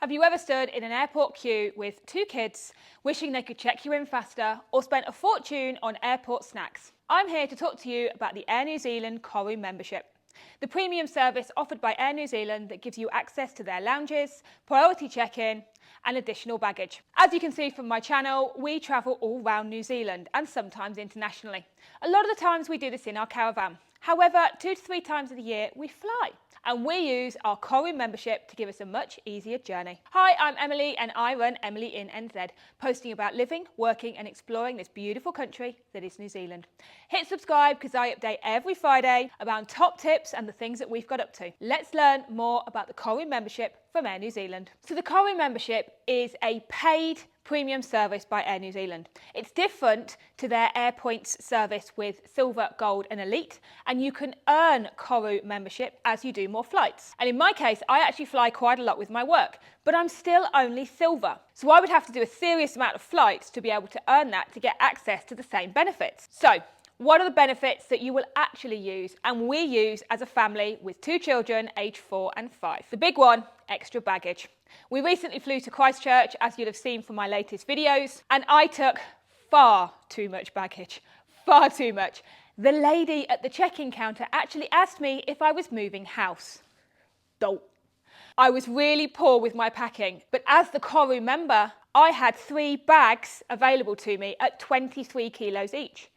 Have you ever stood in an airport queue with two kids, wishing they could check you in faster, or spent a fortune on airport snacks? I'm here to talk to you about the Air New Zealand Koru membership, the premium service offered by Air New Zealand that gives you access to their lounges, priority check-in, and additional baggage. As you can see from my channel, we travel all around New Zealand and sometimes internationally. A lot of the times we do this in our caravan. However, 2 to 3 times of the year we fly, and we use our Koru membership to give us a much easier journey. Hi, I'm Emily and I run Emily in NZ, posting about living, working and exploring this beautiful country that is New Zealand. Hit subscribe because I update every Friday around top tips and the things that we've got up to. Let's learn more about the Koru membership from Air New Zealand. So the Koru membership is a paid premium service by Air New Zealand. It's different to their Air Points service with Silver, Gold and Elite, and you can earn Koru membership as you do more flights. And in my case, I actually fly quite a lot with my work, but I'm still only Silver. So I would have to do a serious amount of flights to be able to earn that to get access to the same benefits. So what are the benefits that you will actually use and we use as a family with 2 children aged 4 and 5? The big one, extra baggage. We recently flew to Christchurch, as you'll have seen from my latest videos, and I took far too much baggage, far too much. The lady at the check-in counter actually asked me if I was moving house. Dope. I was really poor with my packing, but as the Koru member, I had 3 bags available to me at 23 kilos each.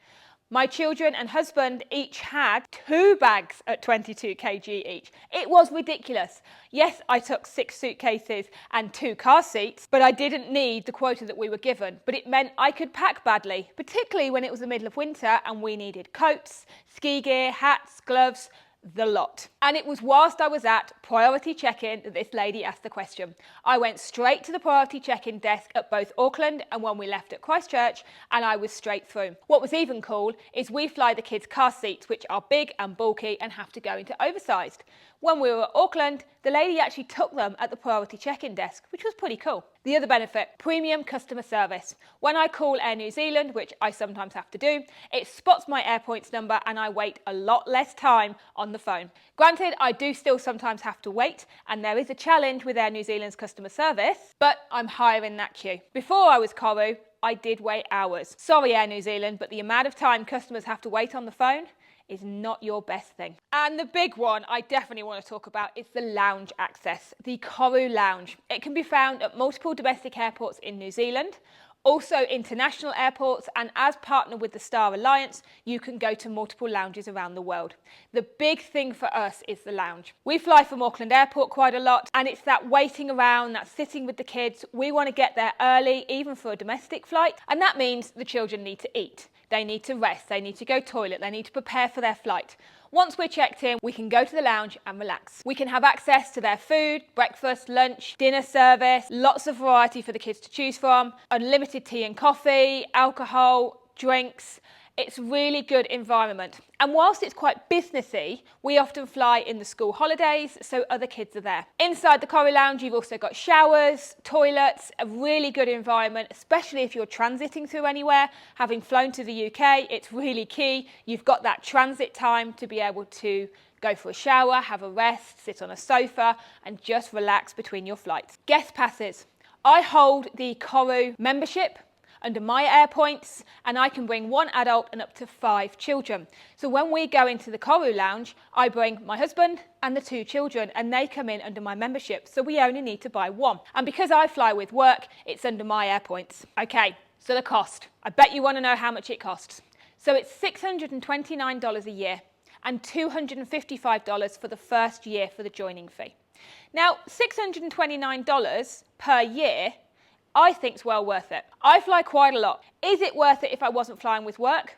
My children and husband each had 2 bags at 22 kg each. It was ridiculous. Yes, I took 6 suitcases and 2 car seats, but I didn't need the quota that we were given. But it meant I could pack badly, particularly when it was the middle of winter and we needed coats, ski gear, hats, gloves, the lot. And it was whilst I was at priority check-in that this lady asked the question. I went straight to the priority check-in desk at both Auckland and when we left at Christchurch, and I was straight through. What was even cool is we fly the kids' car seats, which are big and bulky and have to go into oversized. When we were at Auckland, the lady actually took them at the priority check-in desk, which was pretty cool. The other benefit, premium customer service. When I call Air New Zealand, which I sometimes have to do, it spots my Air Points number and I wait a lot less time on the phone. Granted, I do still sometimes have to wait, and there is a challenge with Air New Zealand's customer service, but I'm higher in that queue. Before I was Koru, I did wait hours. Sorry Air New Zealand, but the amount of time customers have to wait on the phone is not your best thing. And the big one I definitely want to talk about is the lounge access, the Koru Lounge. It can be found at multiple domestic airports in New Zealand, also international airports, and as partner with the Star Alliance, you can go to multiple lounges around the world. The big thing for us is the lounge. We fly from Auckland Airport quite a lot, and it's that waiting around, that sitting with the kids. We want to get there early, even for a domestic flight, and that means the children need to eat. They need to rest, they need to go toilet, they need to prepare for their flight. Once we're checked in, we can go to the lounge and relax. We can have access to their food, breakfast, lunch, dinner service, lots of variety for the kids to choose from, unlimited tea and coffee, alcohol, drinks. It's a really good environment. And whilst it's quite businessy, we often fly in the school holidays, so other kids are there. Inside the Koru Lounge, you've also got showers, toilets, a really good environment, especially if you're transiting through anywhere. Having flown to the UK, it's really key. You've got that transit time to be able to go for a shower, have a rest, sit on a sofa, and just relax between your flights. Guest passes. I hold the Koru membership under my Air Points, and I can bring 1 adult and up to 5 children. So when we go into the Koru Lounge, I bring my husband and the 2 children, and they come in under my membership, so we only need to buy 1. And because I fly with work, it's under my Air Points. Okay, so the cost. I bet you want to know how much it costs. So it's $629 a year and $255 for the first year for the joining fee. Now, $629 per year I think it's well worth it. I fly quite a lot. Is it worth it if I wasn't flying with work?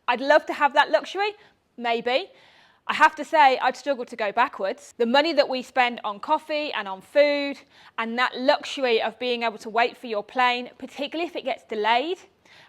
I'd love to have that luxury, maybe. I have to say I'd struggle to go backwards. The money that we spend on coffee and on food and that luxury of being able to wait for your plane, particularly if it gets delayed,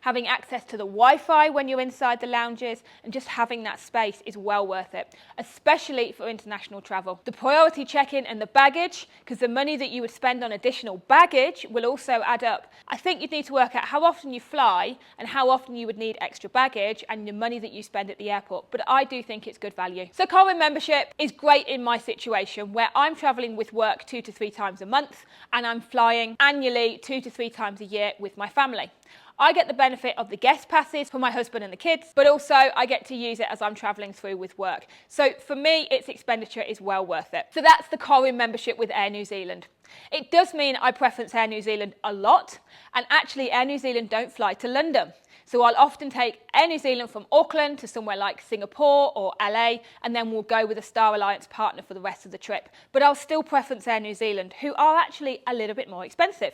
having access to the Wi-Fi when you're inside the lounges, and just having that space is well worth it, especially for international travel. The priority check-in and the baggage, because the money that you would spend on additional baggage will also add up. I think you'd need to work out how often you fly and how often you would need extra baggage and the money that you spend at the airport, but I do think it's good value. So Koru membership is great in my situation where I'm traveling with work 2 to 3 times a month and I'm flying annually 2 to 3 times a year with my family. I get the benefit of the guest passes for my husband and the kids, but also I get to use it as I'm travelling through with work. So for me, its expenditure is well worth it. So that's the Koru membership with Air New Zealand. It does mean I preference Air New Zealand a lot, and actually Air New Zealand don't fly to London. So I'll often take Air New Zealand from Auckland to somewhere like Singapore or LA, and then we'll go with a Star Alliance partner for the rest of the trip. But I'll still preference Air New Zealand, who are actually a little bit more expensive.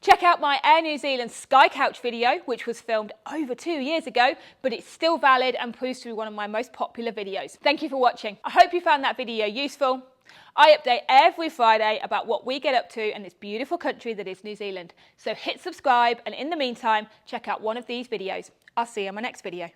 Check out my Air New Zealand Sky Couch video, which was filmed over 2 years ago, but it's still valid and proves to be one of my most popular videos. Thank you for watching. I hope you found that video useful. I update every Friday about what we get up to in this beautiful country that is New Zealand. So hit subscribe, and in the meantime, check out one of these videos. I'll see you on my next video.